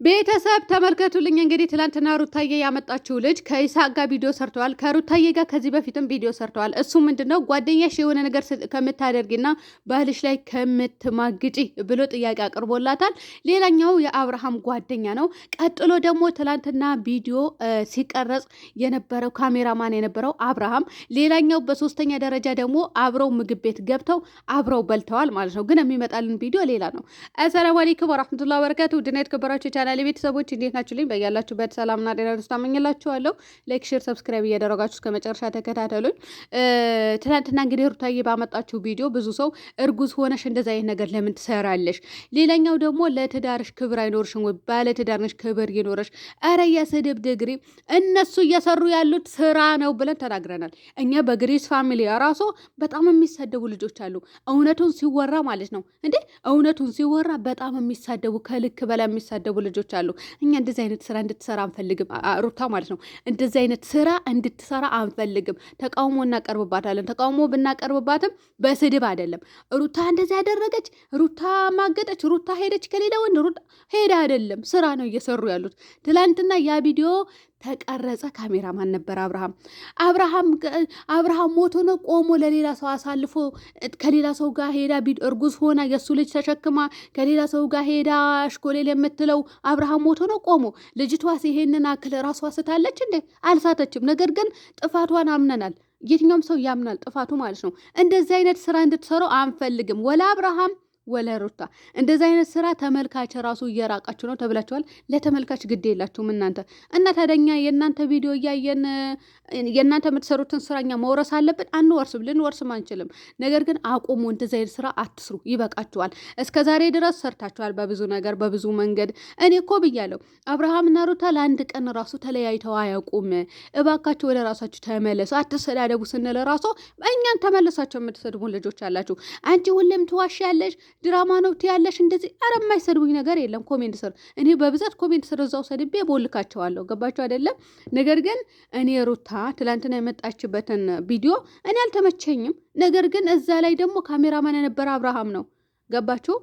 ቤተሰብ ተመልከቱልኝ። እንግዲህ ትላንትና ሩታዬ ያመጣችው ልጅ ከይሳቅ ጋር ቪዲዮ ሰርተዋል። ከሩታዬ ጋር ከዚህ በፊትም ቪዲዮ ሰርተዋል። እሱ ምንድነው ጓደኛሽ የሆነ ነገር ከምታደርጊና ባህልሽ ላይ ከምትማግጪ ብሎ ጥያቄ አቅርቦላታል። ሌላኛው የአብርሃም ጓደኛ ነው። ቀጥሎ ደግሞ ትላንትና ቪዲዮ ሲቀረጽ የነበረው ካሜራማን የነበረው አብርሃም፣ ሌላኛው በሶስተኛ ደረጃ ደግሞ አብረው ምግብ ቤት ገብተው አብረው በልተዋል ማለት ነው። ግን የሚመጣልን ቪዲዮ ሌላ ነው። አሰላሙ አለይኩም ወራህመቱላሂ ወበረካቱ ድና የተከበራችሁ ቻናል ቤተሰቦች እንዴት ናችሁልኝ? በያላችሁበት ሰላምና ጤና ደስታ እመኝላችኋለሁ። ላይክ፣ ሼር፣ ሰብስክራይብ እያደረጋችሁ እስከ መጨረሻ ተከታተሉኝ። ትናንትና እንግዲህ ሩታዬ ባመጣችሁ ቪዲዮ ብዙ ሰው እርጉዝ ሆነሽ እንደዛ አይነት ነገር ለምን ትሰራለሽ? ሌላኛው ደግሞ ለትዳርሽ ክብር አይኖርሽም ወይ? ባለ ትዳር ነሽ ክብር ይኖርሽ። ኧረ የስድብ ድግሪ እነሱ እየሰሩ ያሉት ስራ ነው ብለን ተናግረናል። እኛ በግሬስ ፋሚሊ ራሱ በጣም የሚሳደቡ ልጆች አሉ። እውነቱን ሲወራ ማለት ነው እንዴ! እውነቱን ሲወራ በጣም የሚሳደቡ ከልክ በላይ የሚሳደቡ ልጆች አሉ። እኛ እንደዚህ አይነት ስራ እንድትሰራ አንፈልግም። ሩታ ማለት ነው እንደዚህ አይነት ስራ እንድትሰራ አንፈልግም። ተቃውሞ እናቀርብባታለን። ተቃውሞ ብናቀርብባትም በስድብ አይደለም። ሩታ እንደዚህ ያደረገች፣ ሩታ ማገጠች፣ ሩታ ሄደች ከሌላ ወንድ ሩታ ሄዳ አይደለም። ስራ ነው እየሰሩ ያሉት። ትላንትና ያ ቪዲዮ ተቀረጸ። ካሜራማን ነበር አብርሃም ሞቶ ነው ቆሞ ለሌላ ሰው አሳልፎ ከሌላ ሰው ጋር ሄዳ እርጉዝ ሆና የእሱ ልጅ ተሸክማ ከሌላ ሰው ጋር ሄዳ አሽኮሌል የምትለው አብርሃም ሞቶ ነው ቆሞ። ልጅቷስ ይሄንን አክል ራሷ ስታለች እንዴ? አልሳተችም። ነገር ግን ጥፋቷን አምነናል። የትኛውም ሰው ያምናል ጥፋቱ ማለት ነው። እንደዚህ አይነት ስራ እንድትሰሩ አንፈልግም። ወላ አብርሃም ወለ ሩታ እንደዚህ አይነት ስራ ተመልካች ራሱ እየራቃችሁ ነው ተብላችኋል። ለተመልካች ግድ የላችሁም እናንተ እና ታደኛ የእናንተ ቪዲዮ እያየን የእናንተ የምትሰሩትን ስራኛ መውረስ አለብን? አንወርስም፣ ልንወርስም አንችልም። ነገር ግን አቁሙ፣ እንደዚህ አይነት ስራ አትስሩ፣ ይበቃችኋል። እስከ ዛሬ ድረስ ሰርታችኋል በብዙ ነገር በብዙ መንገድ። እኔ እኮ ብያለሁ አብርሃምና ሩታ ለአንድ ቀን ራሱ ተለያይተው አያውቁም። እባካችሁ ወደ ራሳችሁ ተመለሱ፣ አትሰዳደቡ ስንል ራሱ እኛን ተመለሳቸው የምትሰድቡ ልጆች አላችሁ። አንቺ ሁሌም ትዋሻለሽ፣ ድራማ ነው ትያለሽ እንደዚህ። ኧረ የማይሰድቡኝ ነገር የለም። ኮሜንት ስር እኔ በብዛት ኮሜንት ስር እዛው ሰድቤ ቦልካቸዋለሁ። ገባችሁ አይደለም? ነገር ግን እኔ ሩታ ትላንትና የመጣችበትን ቪዲዮ እኔ አልተመቸኝም። ነገር ግን እዛ ላይ ደግሞ ካሜራማን የነበረ አብርሃም ነው። ገባችሁ?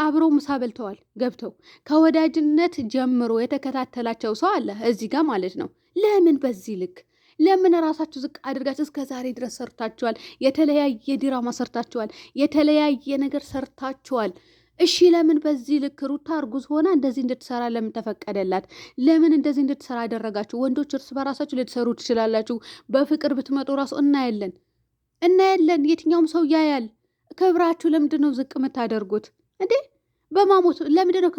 አብረው ምሳ በልተዋል ገብተው። ከወዳጅነት ጀምሮ የተከታተላቸው ሰው አለ እዚህ ጋር ማለት ነው። ለምን በዚህ ልክ ለምን ራሳችሁ ዝቅ አድርጋችሁ እስከ ዛሬ ድረስ ሰርታችኋል። የተለያየ ድራማ ሰርታችኋል። የተለያየ ነገር ሰርታችኋል። እሺ ለምን በዚህ ልክ ሩታ እርጉዝ ሆና እንደዚህ እንድትሰራ ለምን ተፈቀደላት? ለምን እንደዚህ እንድትሰራ አደረጋችሁ? ወንዶች እርስ በራሳችሁ ልትሰሩ ትችላላችሁ። በፍቅር ብትመጡ ራሱ እናያለን። የትኛውም ሰው ያያል። ክብራችሁ ለምንድን ነው ዝቅ የምታደርጉት እንዴ? በማሞት ለምንድን ነው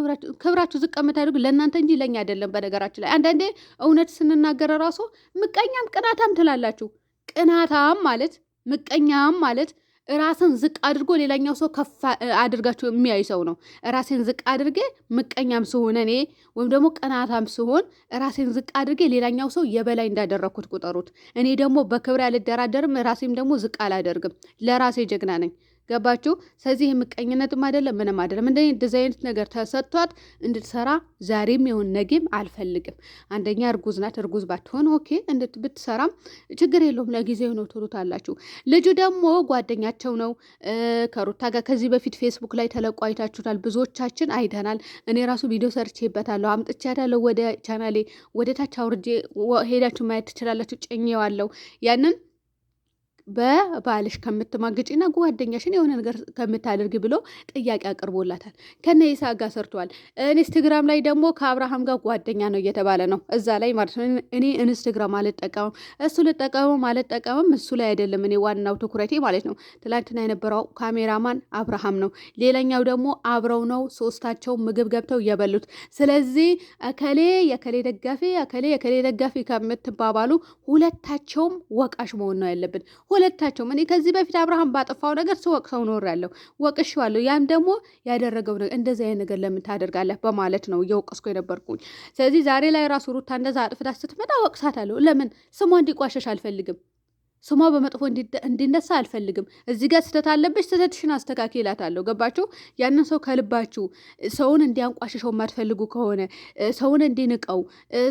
ክብራችሁ ዝቅ የምታደርጉ? ለእናንተ እንጂ ለእኛ አይደለም። በነገራችን ላይ አንዳንዴ እውነት ስንናገር ራሱ ምቀኛም ቅናታም ትላላችሁ። ቅናታም ማለት ምቀኛም ማለት ራስን ዝቅ አድርጎ ሌላኛው ሰው ከፍ አድርጋችሁ የሚያይ ሰው ነው። ራሴን ዝቅ አድርጌ ምቀኛም ስሆን እኔ ወይም ደግሞ ቅናታም ስሆን ራሴን ዝቅ አድርጌ ሌላኛው ሰው የበላይ እንዳደረግኩት ቁጠሩት። እኔ ደግሞ በክብሬ አልደራደርም፣ ራሴም ደግሞ ዝቅ አላደርግም። ለራሴ ጀግና ነኝ። ገባችሁ? ስለዚህ ምቀኝነትም አይደለም ምንም አይደለም። እንደዚህ አይነት ነገር ተሰጥቷት እንድትሰራ ዛሬም ይሁን ነገም አልፈልግም። አንደኛ እርጉዝ ናት። እርጉዝ ባትሆን ኦኬ ብትሰራም ችግር የለውም። ለጊዜው ነው ትሉታላችሁ። ልጁ ደግሞ ጓደኛቸው ነው ከሩታ ጋር ከዚህ በፊት ፌስቡክ ላይ ተለቆ አይታችሁታል። ብዙዎቻችን አይተናል። እኔ ራሱ ቪዲዮ ሰርቼበታለሁ፣ አምጥቻታለሁ ወደ ቻናሌ ወደ ታች አውርጄ ሄዳችሁ ማየት ትችላላችሁ። ጭኜዋለሁ ያንን በባልሽ ከምትማግጪና ጓደኛሽን የሆነ ነገር ከምታደርግ ብሎ ጥያቄ አቅርቦላታል። ከነ ይሳቅ ጋር ሰርቷል። ኢንስታግራም ላይ ደግሞ ከአብርሃም ጋር ጓደኛ ነው እየተባለ ነው እዛ ላይ ማለት ነው። እኔ ኢንስታግራም አልጠቀምም፣ እሱ ልጠቀምም አልጠቀምም እሱ ላይ አይደለም። እኔ ዋናው ትኩረቴ ማለት ነው ትላንትና የነበረው ካሜራማን አብርሃም ነው። ሌላኛው ደግሞ አብረው ነው ሶስታቸው ምግብ ገብተው የበሉት። ስለዚህ እከሌ የከሌ ደጋፊ እከሌ የከሌ ደጋፊ ከምትባባሉ ሁለታቸውም ወቃሽ መሆን ነው ያለብን። ሁለታቸውም። እኔ ከዚህ በፊት አብርሃም ባጠፋው ነገር ስወቅሰው ኖሬያለሁ፣ ወቅሼዋለሁ። ያም ደግሞ ያደረገው ነገር እንደዚህ አይነት ነገር ለምን ታደርጋለህ በማለት ነው እየወቀስኩ የነበርኩኝ። ስለዚህ ዛሬ ላይ ራሱ ሩታ እንደዛ አጥፍታ ስትመጣ ወቅሳታለሁ። ለምን ስሟ እንዲቋሸሽ አልፈልግም። ስሟ በመጥፎ እንዲነሳ አልፈልግም። እዚህ ጋር ስህተት አለብሽ፣ ስህተትሽን አስተካክል እላታለሁ። ገባችሁ? ያንን ሰው ከልባችሁ ሰውን እንዲያንቋሽሸው የማትፈልጉ ከሆነ ሰውን እንዲንቀው፣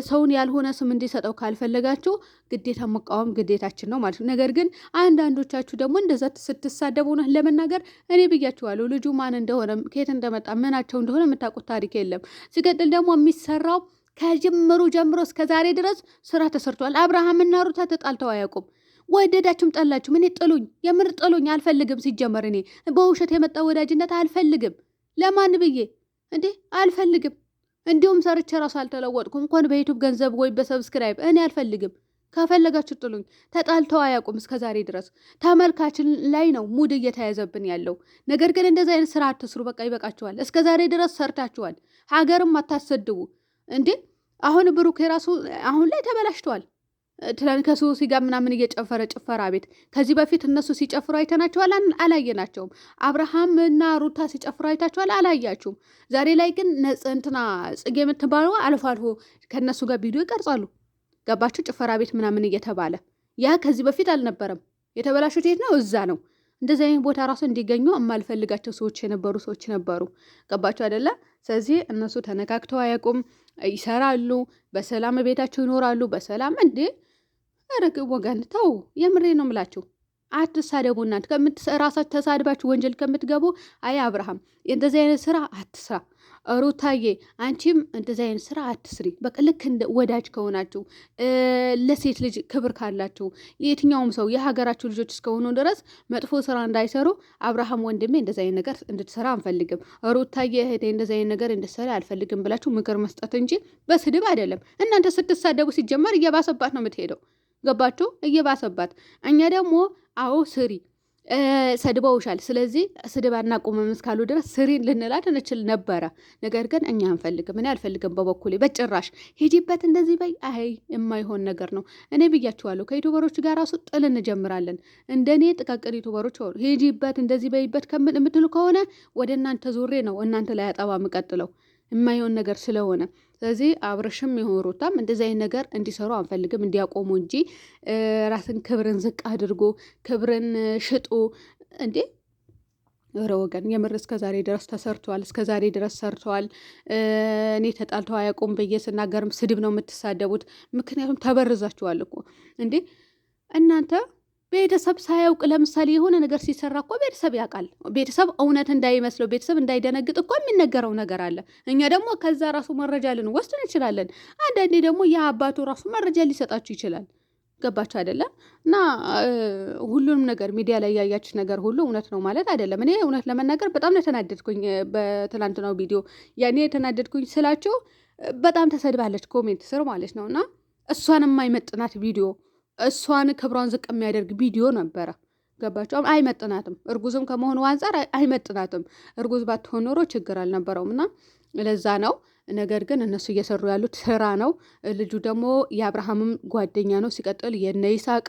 ሰውን ያልሆነ ስም እንዲሰጠው ካልፈለጋችሁ ግዴታ መቃወም ግዴታችን ነው ማለት ነው። ነገር ግን አንዳንዶቻችሁ ደግሞ እንደዛ ስትሳደቡ ነው ለመናገር እኔ ብያችኋለሁ። ልጁ ማን እንደሆነ ከየት እንደመጣ ምናቸው እንደሆነ የምታውቁት ታሪክ የለም። ሲቀጥል ደግሞ የሚሰራው ከጅምሩ ጀምሮ እስከ ዛሬ ድረስ ስራ ተሰርቷል። አብርሃምና ሩታ ተጣልተው አያውቁም። ወደዳችሁም ጠላችሁም እኔ ጥሉኝ፣ የምር ጥሉኝ አልፈልግም። ሲጀመር እኔ በውሸት የመጣ ወዳጅነት አልፈልግም። ለማን ብዬ እንዴ አልፈልግም። እንዲሁም ሰርቼ ራሱ አልተለወጥኩም እንኳን በዩቱብ ገንዘብ ወይ በሰብስክራይብ እኔ አልፈልግም። ከፈለጋችሁ ጥሉኝ። ተጣልተው አያውቁም እስከ ዛሬ ድረስ። ተመልካችን ላይ ነው ሙድ እየተያዘብን ያለው። ነገር ግን እንደዚህ አይነት ስራ አትስሩ። በቃ ይበቃችኋል። እስከ ዛሬ ድረስ ሰርታችኋል። ሀገርም አታሰድቡ እንዴ። አሁን ብሩክ የራሱ አሁን ላይ ተበላሽተዋል። ትላንት ከሶሲ ጋር ምናምን እየጨፈረ ጭፈራ ቤት ከዚህ በፊት እነሱ ሲጨፍሩ አይተናቸዋል? አላየናቸውም። አብርሃም እና ሩታ ሲጨፍሩ አይታቸዋል? አላያችሁም? ዛሬ ላይ ግን እንትና ጽጌ የምትባለው አልፎ አልፎ ከእነሱ ጋር ቪዲዮ ይቀርጻሉ። ገባችሁ? ጭፈራ ቤት ምናምን እየተባለ ያ ከዚህ በፊት አልነበረም። የተበላሹት የት ነው? እዛ ነው። እንደዚህ አይነት ቦታ ራሱ እንዲገኙ የማልፈልጋቸው ሰዎች የነበሩ ሰዎች ነበሩ። ገባችሁ አይደለ? ስለዚህ እነሱ ተነካክተው አያውቁም። ይሰራሉ፣ በሰላም ቤታቸው ይኖራሉ። በሰላም እንዴ ረግ ወገን ተው፣ የምሬ ነው ምላችሁ። አትሳደቡ። እናንተ ራሳችሁ ተሳድባችሁ ወንጀል ከምትገቡ አይ አብርሃም እንደዚህ አይነት ስራ አትስራ። ሩታዬ አንቺም እንደዚህ አይነት ስራ አትስሪ። በቃ ልክ እንደ ወዳጅ ከሆናችሁ ለሴት ልጅ ክብር ካላችሁ የትኛውም ሰው የሀገራችሁ ልጆች እስከሆኑ ድረስ መጥፎ ስራ እንዳይሰሩ። አብርሃም ወንድሜ እንደዚህ አይነት ነገር እንድትሰራ አንፈልግም። ሩታዬ እህቴ እንደዚህ አይነት ነገር እንድትሰራ አልፈልግም ብላችሁ ምክር መስጠት እንጂ በስድብ አይደለም። እናንተ ስትሳደቡ ሲጀመር እየባሰባት ነው የምትሄደው። ገባችሁ? እየባሰባት። እኛ ደግሞ አዎ ስሪ ሰድበውሻል፣ ስለዚህ ስድብ አናቆምም እስካሉ ድረስ ስሪን ልንላት እንችል ነበረ። ነገር ግን እኛ አንፈልግም። እኔ አልፈልግም በበኩሌ በጭራሽ። ሂጂበት እንደዚህ በይ። አይ የማይሆን ነገር ነው። እኔ ብያችኋለሁ፣ ከዩቱበሮች ጋር ራሱ ጥል እንጀምራለን። እንደኔ ጥቃቅን ዩቱበሮች ሂጂበት እንደዚህ በይበት የምትሉ ከሆነ ወደ እናንተ ዙሬ ነው እናንተ ላይ አጠባ የምቀጥለው የማይሆን ነገር ስለሆነ። ስለዚህ አብርሽም ይሁን ሩታም እንደዚህ አይነት ነገር እንዲሰሩ አንፈልግም፣ እንዲያቆሙ እንጂ ራስን ክብርን ዝቅ አድርጎ ክብርን ሽጡ እንዴ! ኧረ ወገን የምር እስከ ዛሬ ድረስ ተሰርተዋል። እስከ ዛሬ ድረስ ሰርተዋል። እኔ ተጣልተው አያውቁም ብዬ ስናገርም ስድብ ነው የምትሳደቡት። ምክንያቱም ተበርዛችኋል እኮ እንዴ እናንተ ቤተሰብ ሳያውቅ ለምሳሌ የሆነ ነገር ሲሰራ እኮ ቤተሰብ ያውቃል። ቤተሰብ እውነት እንዳይመስለው ቤተሰብ እንዳይደነግጥ እኮ የሚነገረው ነገር አለ። እኛ ደግሞ ከዛ ራሱ መረጃ ልንወስድ እንችላለን። አንዳንዴ ደግሞ የአባቱ ራሱ መረጃ ሊሰጣችሁ ይችላል። ገባችሁ አይደለም? እና ሁሉንም ነገር ሚዲያ ላይ ያያችሁ ነገር ሁሉ እውነት ነው ማለት አይደለም። እኔ እውነት ለመናገር በጣም ነው የተናደድኩኝ በትናንትናው ቪዲዮ። ያኔ የተናደድኩኝ ስላችሁ በጣም ተሰድባለች ኮሜንት ስር ማለት ነው። እና እሷን የማይመጥናት ቪዲዮ እሷን ክብሯን ዝቅ የሚያደርግ ቪዲዮ ነበረ። ገባቸው? አይመጥናትም። እርጉዝም ከመሆኑ አንጻር አይመጥናትም። እርጉዝ ባትሆን ኖሮ ችግር አልነበረውም። እና ለዛ ነው። ነገር ግን እነሱ እየሰሩ ያሉት ስራ ነው። ልጁ ደግሞ የአብርሃምም ጓደኛ ነው። ሲቀጥል የነ ይሳቅ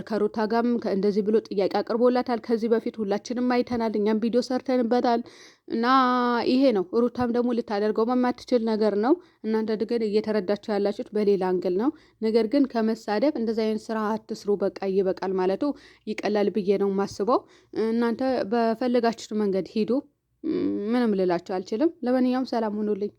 ከሩታ ጋርም እንደዚህ ብሎ ጥያቄ አቅርቦላታል። ከዚህ በፊት ሁላችንም አይተናል። እኛም ቪዲዮ ሰርተንበታል። እና ይሄ ነው። ሩታም ደግሞ ልታደርገው የማትችል ነገር ነው። እናንተ ግን እየተረዳችሁ ያላችሁት በሌላ አንግል ነው። ነገር ግን ከመሳደብ እንደዚህ አይነት ስራ አትስሩ። በቃ ይበቃል ማለቱ ይቀላል ብዬ ነው የማስበው። እናንተ በፈለጋችሁት መንገድ ሂዱ። ምንም ልላችሁ አልችልም። ለማንኛውም ሰላም ሁኑልኝ።